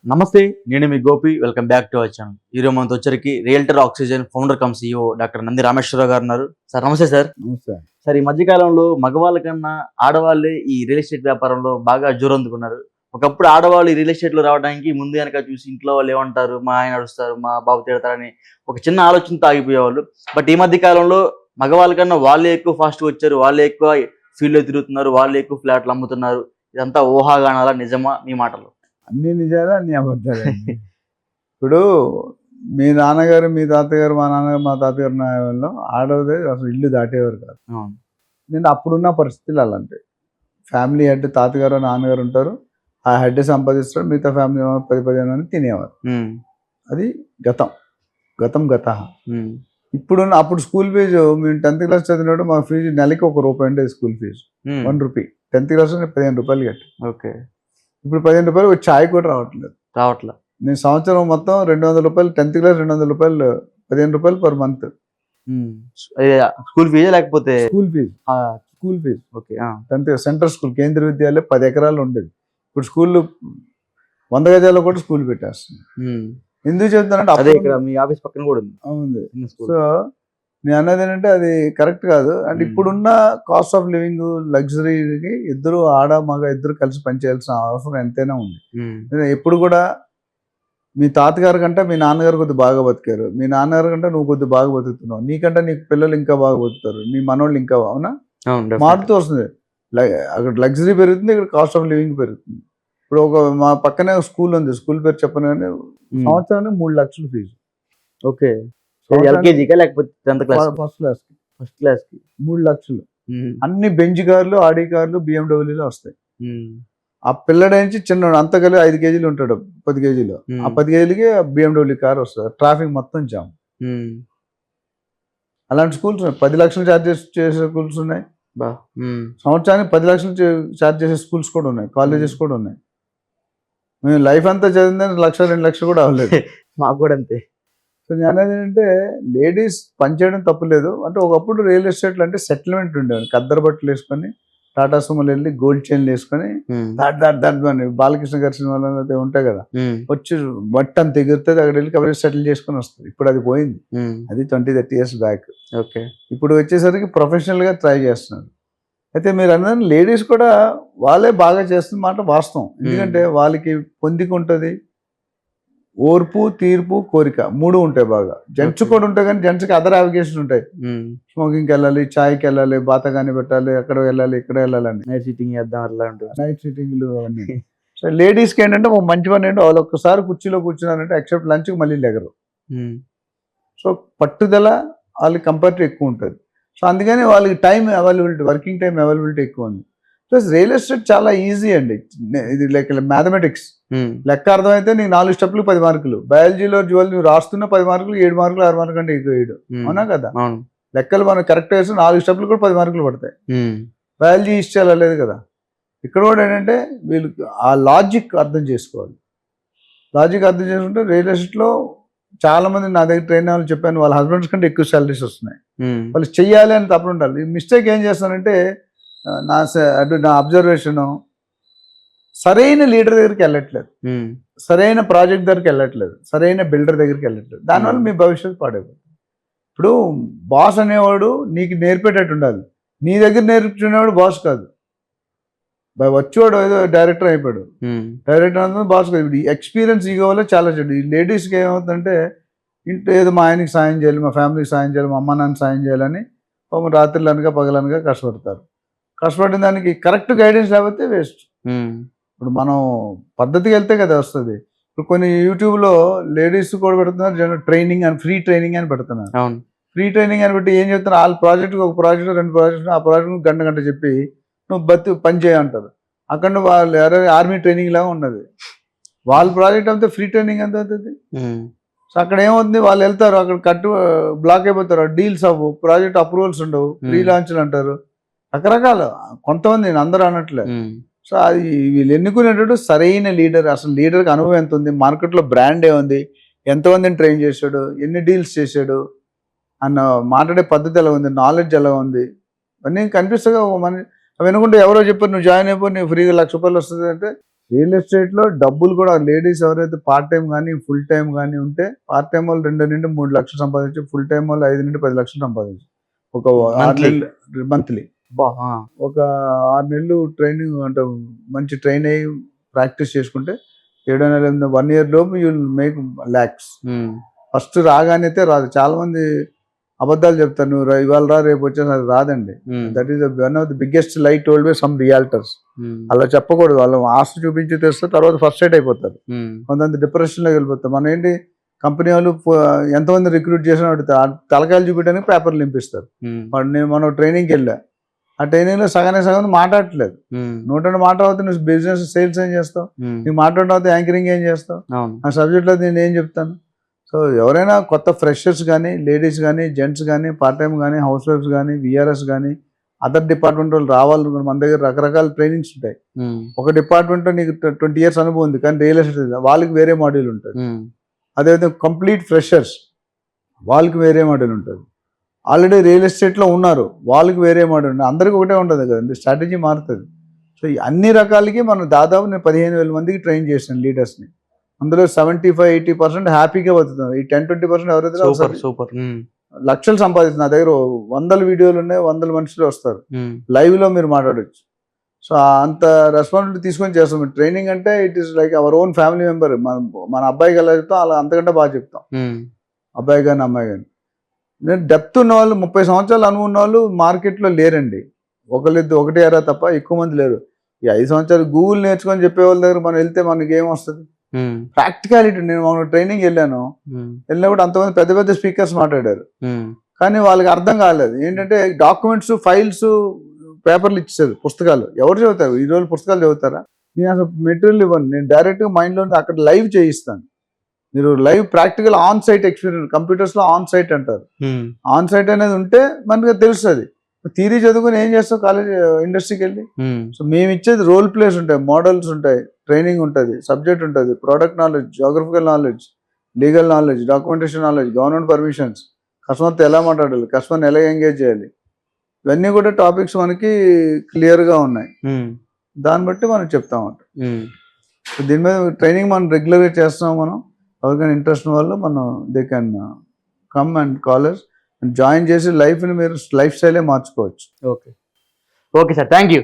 నమస్తే, నేను మీ Gopi. Welcome back to our channel. ఈరోజు మనతో వచ్చరికి realtor oxygen founder cum CEO doctor Nandi Rameshwar Rao garu ఉన్నారు. సార్ నమస్తే సార్. నమస్తే. సార్, ఈ మధ్యకాలంలో మగవాళ్ళ కన్నా ఆడవాళ్ళే ఈ రియల్ ఎస్టేట్ వ్యాపారంలో బాగా జోరందుకున్నారు. ఒకప్పుడు ఆడవాళ్ళు ఈ రియల్ ఎస్టేట్ లో రావడానికి ముందు వెనక చూసి ఇంట్లో వాళ్ళు ఏమంటారు, మా ఆయన నడుస్తారు, మా బాబు తిడతారని ఒక చిన్న ఆలోచనతో ఆగిపోయేవాళ్ళు. బట్ ఈ మధ్య కాలంలో మగవాళ్ళ కన్నా వాళ్ళే ఎక్కువ ఫాస్ట్గా వచ్చారు, వాళ్ళే ఎక్కువ ఫీల్డ్ లో తిరుగుతున్నారు, వాళ్ళే ఎక్కువ ఫ్లాట్లు అమ్ముతున్నారు. ఇదంతా ఊహాగానాలా, నిజమా మీ మాటలు? అన్ని నిజాలు, అన్ని అబద్ధాలు. ఇప్పుడు మీ నాన్నగారు, మీ తాతగారు, మా నాన్నగారు, మా తాతగారు న్యాయంలో ఆడవదే అసలు ఇల్లు దాటేవారు కాదు. నేను అప్పుడున్న పరిస్థితులు అలాంటివి. ఫ్యామిలీ హెడ్ తాతగారు నాన్నగారు ఉంటారు, ఆ హెడ్ సంపాదిస్తారు, మిగతా ఫ్యామిలీ 10-15 మంది తినేవారు. అది గతం. గత. అప్పుడు స్కూల్ ఫీజు మేము 10th క్లాస్ చదివినప్పుడు మా ఫీజు నెలకి ₹1 ఉండేది. School fee ₹1. 10th క్లాస్ ₹15 కట్టి. ఓకే. ఇప్పుడు ₹15 ఒక ఛాయ్ కూడా రావట్లేదు. నేను సంవత్సరం మొత్తం ₹200, 10th class ₹200, ₹15 per month. School fees లేకపోతే school fees okay. 10th central school, Kendra Vidyalayam 10 ఎకరాలు ఉండేది. ఇప్పుడు స్కూళ్ళు 100 గజాల్లో కూడా స్కూల్ పెట్టేస్తుంది. ఎందుకు చెప్తానంటే అదే ఇక్కడ మీ ఆఫీస్ పక్కన కూడా ఉంది. సో నేను అన్నది ఏంటంటే అది కరెక్ట్ కాదు. అంటే ఇప్పుడున్న కాస్ట్ ఆఫ్ లివింగ్, లగ్జరీకి ఇద్దరు ఆడ మగ ఇద్దరు కలిసి పనిచేయాల్సిన అవసరం ఎంతైనా ఉంది. ఎప్పుడు కూడా మీ తాతగారి కంటే మీ నాన్నగారు కొద్ది బాగా బతికారు, మీ నాన్నగారి కంటే నువ్వు కొద్ది బాగా బతుకుతున్నావు, నీకంటే నీకు పిల్లలు ఇంకా బాగా బతుకుతారు, నీ మనోళ్ళు ఇంకా అవునా మారుతూ వస్తుంది. అక్కడ లగ్జరీ పెరుగుతుంది, ఇక్కడ కాస్ట్ ఆఫ్ లివింగ్ పెరుగుతుంది. ఇప్పుడు మా పక్కనే స్కూల్ ఉంది, స్కూల్ పేరు చెప్పను కానీ సంవత్సరానికి 3 లక్షలు ఫీజు. ఓకే. ఎల్కేజీకా లేకపోతే 10th క్లాస్? ఫస్ట్ క్లాస్ కి 3 లక్షలు. అన్ని బెంజ్ కార్లు, ఆడి కార్లు, BMW వస్తాయి. ఆ పిల్లడేంచి చిన్నోడు అంత కలిసి 5 కేజీలు ఉంటాడు, 10 కేజీలు. ఆ 10 కేజీలకి BMW కార్ వస్తుంది. ట్రాఫిక్ మొత్తం జామ్. అలాంటి స్కూల్స్ ఉన్నాయి. 10 లక్షలు ఛార్జ్ చేసే స్కూల్స్ ఉన్నాయి. సంవత్సరానికి 10 లక్షలు ఛార్జ్ చేసే స్కూల్స్ కూడా ఉన్నాయి, కాలేజెస్ కూడా ఉన్నాయి. మేము లైఫ్ అంతా చదివిందని 1-2 లక్షలు కూడా అవ్వలేదు. మాకు కూడా అంతే. సో నేను అనేది ఏంటంటే లేడీస్ పనిచేయడం తప్పులేదు. అంటే ఒకప్పుడు రియల్ ఎస్టేట్లు అంటే సెటిల్మెంట్ ఉండేవాడు. కద్దరు బట్టలు వేసుకొని టాటా సుమోలు వెళ్ళి గోల్డ్ చైన్లు వేసుకొని దాని బాలకృష్ణ గారి సినిమాలో ఉంటాయి కదా, వచ్చి బట్ట అంత ఎగురుతుంది, అక్కడ వెళ్ళి కవరేజ్ సెటిల్ చేసుకుని వస్తుంది. ఇప్పుడు అది పోయింది. అది 20-30 years బ్యాక్. ఓకే. ఇప్పుడు వచ్చేసరికి ప్రొఫెషనల్ గా ట్రై చేస్తున్నారు. అయితే మీరు అన్నది లేడీస్ కూడా వాళ్ళే బాగా చేస్తున్న మాట వాస్తవం. ఎందుకంటే వాళ్ళకి పొందిక ఉంటుంది, ఓర్పు, తీర్పు, కోరిక 3 ఉంటాయి బాగా. జెంట్స్ కూడా ఉంటాయి, కానీ జెంట్స్కి అదర్ అవిగేషన్ ఉంటాయి. స్మోకింగ్కి వెళ్ళాలి, ఛాయ్కి వెళ్ళాలి, బాతగాని పెట్టాలి, అక్కడ వెళ్ళాలి, ఇక్కడ వెళ్ళాలని, నైట్ సిట్టింగ్ చేద్దాం అట్లా ఉంటుంది, నైట్ సిట్టింగ్లు అవన్నీ. సో లేడీస్కి ఏంటంటే ఒక మంచి పని ఏంటో, వాళ్ళు ఒక్కసారి కుర్చీలో కూర్చున్నారంటే ఎక్సెప్ట్ లంచ్కి మళ్ళీ లెగరు. సో పట్టుదల వాళ్ళకి కంపేర్ ఎక్కువ ఉంటుంది. సో అందుకని వాళ్ళకి time availability, working time availability ఎక్కువ ఉంది. ప్లస్ రియల్ ఎస్టేట్ చాలా ఈజీ అండి. ఇది లైక్ మ్యాథమెటిక్స్. లెక్క అర్థమైతే నీకు 4 స్టెప్లు 10 మార్కులు. బయాలజీలో జువల్ నువ్వు రాస్తున్న 10 మార్కులు, 7 మార్కులు, 6 మార్కులు అంటే ఎక్కువ వేయడు. అవునా కదా? లెక్కలు మనం కరెక్ట్ వేసి 4 స్టెప్లు కూడా 10 మార్కులు పడతాయి. బయాలజీ హిస్టరీ లేదు కదా. ఇక్కడ కూడా ఏంటంటే వీళ్ళు ఆ లాజిక్ అర్థం చేసుకోవాలి. లాజిక్ అర్థం చేసుకుంటే రియల్ ఎస్టేట్లో చాలా మంది నా దగ్గర ట్రైన్ వాళ్ళు చెప్పాను, వాళ్ళ హస్బెండ్స్ కంటే ఎక్కువ సాలరీస్ వస్తున్నాయి. వాళ్ళు చెయ్యాలి అని తప్పని ఉండాలి. మిస్టేక్ ఏం చేస్తానంటే నా అబ్జర్వేషను, సరైన లీడర్ దగ్గరికి వెళ్ళట్లేదు, సరైన ప్రాజెక్ట్ దగ్గరికి వెళ్ళట్లేదు, సరైన బిల్డర్ దగ్గరికి వెళ్ళట్లేదు. దానివల్ల మీ భవిష్యత్తు పాడైపోతుంది. ఇప్పుడు బాస్ అనేవాడు నీకు నేర్పేటట్టు ఉండాలి. నీ దగ్గర నేర్పించేవాడు బాస్ కాదు, వచ్చేవాడు ఏదో డైరెక్టర్ అయిపోయాడు. డైరెక్టర్ అంటే బాస్ కాదు. ఇప్పుడు ఎక్స్పీరియన్స్ ఈగో వల్ల చాలా చెడు. ఈ లేడీస్కి ఏమవుతుందంటే ఇంట్లో ఏదో మా ఆయనకి సాయం చేయాలి, మా ఫ్యామిలీకి సాయం చేయాలి, మా అమ్మ నాన్న సాయం చేయాలని రాత్రులు అనగా పగలనగా కష్టపడతారు. కష్టపడిన దానికి కరెక్ట్ గైడెన్స్ లేకపోతే వేస్ట్. ఇప్పుడు మనం పద్ధతికి వెళ్తే కదా వస్తుంది. ఇప్పుడు కొన్ని యూట్యూబ్లో లేడీస్ కూడా పెడుతున్నారు, ట్రైనింగ్ అని, ఫ్రీ ట్రైనింగ్ అని పెడుతున్నారు. ఫ్రీ ట్రైనింగ్ అని పెట్టి ఏం చెప్తున్నారు, వాళ్ళ ప్రాజెక్ట్కి ఒక ప్రాజెక్ట్ 2 ప్రాజెక్టు, ఆ ప్రాజెక్ట్ గంట చెప్పి నువ్వు పని చేయంటారు. అక్కడ వాళ్ళు ఆర్మీ ట్రైనింగ్ లాగా ఉన్నది. వాళ్ళ ప్రాజెక్ట్ అంతా ఫ్రీ ట్రైనింగ్ ఎంత అవుతుంది. సో అక్కడ ఏమవుతుంది, వాళ్ళు వెళ్తారు, అక్కడ బ్లాక్ అయిపోతారు, డీల్స్ అవ్వు, ప్రాజెక్ట్ అప్రూవల్స్ ఉండవు, ఫ్రీ లాంచ్లు అంటారు, రకరకాల. కొంతమంది, నేను అందరూ అనట్లే. సో అది వీళ్ళు ఎన్నుకునేటప్పుడు సరైన లీడర్, అసలు లీడర్కి అనుభవం ఎంత ఉంది, మార్కెట్లో బ్రాండ్ ఏముంది, ఎంతమందిని ట్రైన్ చేశాడు, ఎన్ని డీల్స్ చేశాడు అన్న మాట్లాడే పద్ధతి ఎలా ఉంది, నాలెడ్జ్ ఎలా ఉంది, అవన్నీ కనిపిస్తాగా. మన వినకుంటే ఎవరో చెప్పారు నువ్వు జాయిన్ అయిపో, నీకు ఫ్రీగా ₹1,00,000 వస్తుంది అంటే రియల్ ఎస్టేట్లో డబ్బులు కూడా లేడీస్ ఎవరైతే పార్ట్ టైం కానీ ఫుల్ టైం కానీ ఉంటే పార్ట్ టైం వాళ్ళు 2 నుండి 3 లక్షలు సంపాదించి, ఫుల్ టైం వాళ్ళు 5 నుండి 10 లక్షలు సంపాదించి ఒక 6 నెలలు మంత్లీ. ఒక 6 నెలలు ట్రైనింగ్ అంటే మంచి ట్రైన్ అయ్యి ప్రాక్టీస్ చేసుకుంటే 7 నెలలు 1 ఇయర్ లోపు you will make lakhs. First రాగానే అయితే రాదు. చాలా మంది అబద్ధాలు చెప్తారు, నువ్వు ఇవాళ రా రేపు వచ్చేసి, అది రాదండి. That is one of the biggest లై టోల్డ్ బై సమ్ రియాల్టర్స్. అలా చెప్పకూడదు. వాళ్ళు ఆస్తి చూపించి తెస్తే తర్వాత ఫస్ట్రేట్ అయిపోతారు, కొంతమంది డిప్రెషన్లోకి వెళ్ళిపోతారు. మనం ఏంటి కంపెనీ వాళ్ళు ఎంతమంది రిక్రూట్ చేసిన అడుగుతారు, తలకాయలు చూపించడానికి పేపర్లు నింపిస్తారు. మనం ట్రైనింగ్కి వెళ్ళా, ఆ ట్రైనింగ్లో సగం మాట్లాడట్లేదు. 100 మాట్లాడితే నువ్వు బిజినెస్ సేల్స్ ఏం చేస్తావు, నీకు మాట్లాడితే యాంకరింగ్ ఏం చేస్తావు, ఆ సబ్జెక్ట్లో నేను ఏం చెప్తాను. సో ఎవరైనా కొత్త ఫ్రెషర్స్ కానీ, లేడీస్ కానీ, జెంట్స్ కానీ, పార్ట్ టైం కానీ, హౌస్ వైఫ్స్ కానీ, విఆర్ఎస్ కానీ, అదర్ డిపార్ట్మెంట్ వాళ్ళు రావాలి. మన దగ్గర రకరకాల ట్రైనింగ్స్ ఉంటాయి. ఒక డిపార్ట్మెంట్లో నీకు 20 years అనుభవం ఉంది కానీ రియల్ ఎస్టేట్ వాళ్ళకి వేరే మాడ్యూల్ ఉంటుంది. అదేవిధంగా కంప్లీట్ ఫ్రెషర్స్ వాళ్ళకి వేరే మాడ్యూల్ ఉంటుంది. ఆల్రెడీ రియల్ ఎస్టేట్లో ఉన్నారు వాళ్ళకి వేరే మాడ్యూల్ ఉంటుంది. అందరికీ ఒకటే ఉంటుంది కదండి, స్ట్రాటజీ మారుతుంది. సో అన్ని రకాలకి మనం దాదాపు నేను 15,000 మందికి ట్రైన్ చేశాను లీడర్స్ని. అందులో 75-80% హ్యాపీగా బతుకుతున్నారు. ఈ 10-20% ఎవరైతే సూపర్ లక్షలు సంపాదిస్తున్నారు. నా దగ్గర 100 వీడియోలు ఉన్నాయి, 100 మనుషులు వస్తారు, లైవ్ లో మీరు మాట్లాడచ్చు. సో అంత రెస్పాన్సిబిలిటీ తీసుకొని చేస్తాం. ట్రైనింగ్ అంటే it is like our own family member. మన అబ్బాయికి ఎలా చెప్తాం అలా అంతకంటే బాగా చెప్తాం, అబ్బాయి కానీ అమ్మాయి కానీ. నేను డెప్త్ ఉన్న వాళ్ళు 30 సంవత్సరాలు అనుకున్న ఉన్న వాళ్ళు మార్కెట్లో లేరండి. ఒకటే ఎరా తప్ప ఎక్కువ మంది లేరు. ఈ 5 సంవత్సరాలు గూగుల్ నేర్చుకొని చెప్పే వాళ్ళ దగ్గర మనం వెళ్తే మనకి ఏం వస్తుంది? ప్రాక్టికాలిటీ. నేను ట్రైనింగ్ వెళ్ళినప్పుడు అంతమంది పెద్ద పెద్ద స్పీకర్స్ మాట్లాడారు కానీ వాళ్ళకి అర్థం కాలేదు. ఏంటంటే డాక్యుమెంట్స్, ఫైల్స్, పేపర్లు ఇచ్చారు, పుస్తకాలు ఎవరు చదువుతారు? ఈ రోజు పుస్తకాలు చదువుతారా? నేను అసలు మెటీరియల్ ఇవ్వను, నేను డైరెక్ట్గా మైండ్లో అక్కడ లైవ్ చేయిస్తాను. మీరు live practical on site experience, కంప్యూటర్స్లో ఆన్ సైట్ అంటారు. ఆన్ సైట్ అనేది ఉంటే మనకు తెలుస్తుంది. థియరీ చదువుకొని ఏం చేస్తాం కాలేజ్ ఇండస్ట్రీకి వెళ్ళి? సో మేము ఇచ్చేది రోల్ ప్లేస్ ఉంటాయి, మోడల్స్ ఉంటాయి, ట్రైనింగ్ ఉంటుంది, సబ్జెక్ట్ ఉంటుంది, product knowledge, geographical knowledge, legal knowledge, documentation knowledge, government permissions, కస్టమర్తో ఎలా మాట్లాడాలి, కస్టమర్ని ఎలా ఎంగేజ్ చేయాలి, ఇవన్నీ కూడా టాపిక్స్ మనకి క్లియర్గా ఉన్నాయి. దాన్ని బట్టి మనం చెప్తా ఉంటాం. సో దీని మీద ట్రైనింగ్ మనం రెగ్యులర్గా చేస్తున్నాం. మనం ఎవరికైనా ఇంట్రెస్ట్ ఉన్న వాళ్ళు మనం they can come and callers join చేసి లైఫ్ని మీరు లైఫ్ స్టైలే మార్చుకోవచ్చు. Okay sir, thank you.